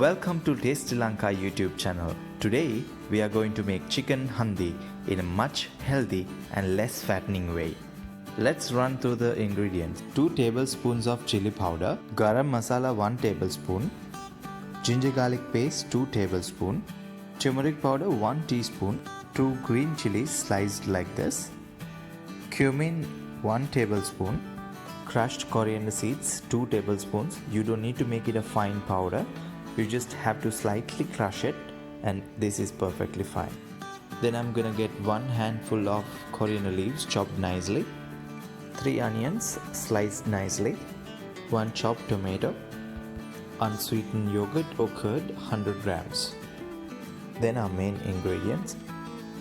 Welcome to Tasty Lanka YouTube channel. Today we are going to make chicken handi in a much healthy and less fattening way. Let's run through the ingredients. 2 tablespoons of chili powder, garam masala 1 tablespoon, ginger garlic paste 2 tablespoon, turmeric powder 1 teaspoon, 2 green chilies sliced like this, cumin 1 tablespoon, crushed coriander seeds 2 tablespoons. You don't need to make it a fine powder. You just have to slightly crush it and this is perfectly fine. Then I'm gonna get 1 handful of coriander leaves chopped nicely, 3 onions sliced nicely, 1 chopped tomato, unsweetened yogurt or curd 100 grams. Then our main ingredients: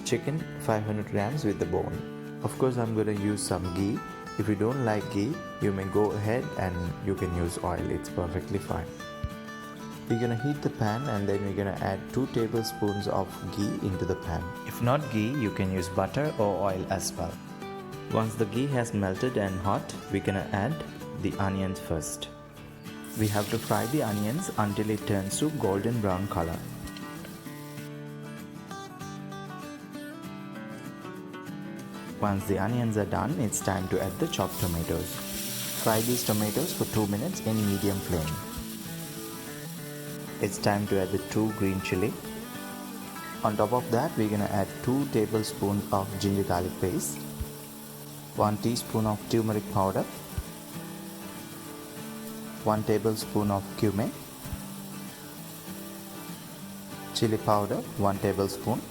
chicken 500 grams with the bone. Of course I'm gonna use some ghee. If you don't like ghee, you may go ahead and you can use oil, it's perfectly fine. We're gonna heat the pan and then we're gonna add 2 tablespoons of ghee into the pan. If not ghee, you can use butter or oil as well. Once the ghee has melted and hot, we're gonna add the onions first. We have to fry the onions until it turns to golden brown color. Once the onions are done, it's time to add the chopped tomatoes. Fry these tomatoes for 2 minutes in medium flame. It's time to add the 2 green chili. On top of that, we're gonna add 2 tablespoons of ginger garlic paste, 1 teaspoon of turmeric powder, 1 tablespoon of cumin, chili powder 1 tablespoon,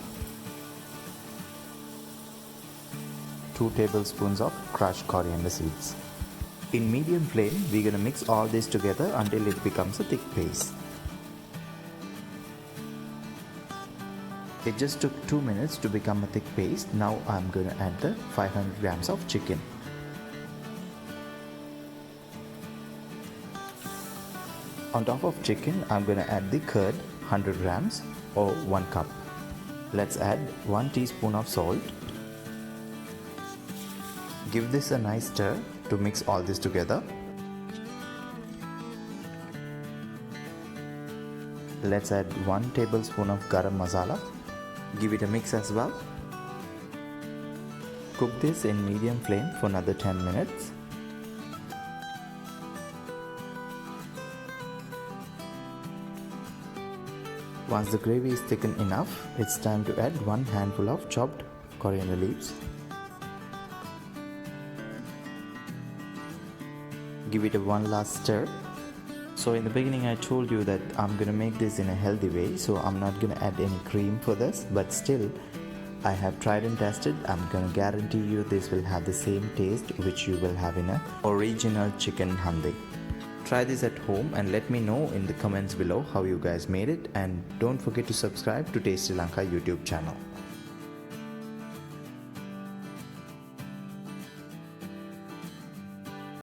2 tablespoons of crushed coriander seeds. In medium flame, we're gonna mix all this together until it becomes a thick paste. It just took 2 minutes to become a thick paste. Now I'm going to add the 500 grams of chicken. On top of chicken, I'm going to add the curd 100 grams or 1 cup. Let's add 1 teaspoon of salt. Give this a nice stir to mix all this together. Let's add 1 tablespoon of garam masala. Give it a mix as well. Cook this in medium flame for another 10 minutes. Once the gravy is thickened enough, it's time to add 1 handful of chopped coriander leaves. Give it a one last stir. So in the beginning I told you that I'm gonna make this in a healthy way, so I'm not gonna add any cream for this, but still I have tried and tested. I'm gonna guarantee you this will have the same taste which you will have in a original chicken handi. Try this at home and let me know in the comments below how you guys made it, and don't forget to subscribe to Tasty Lanka YouTube channel.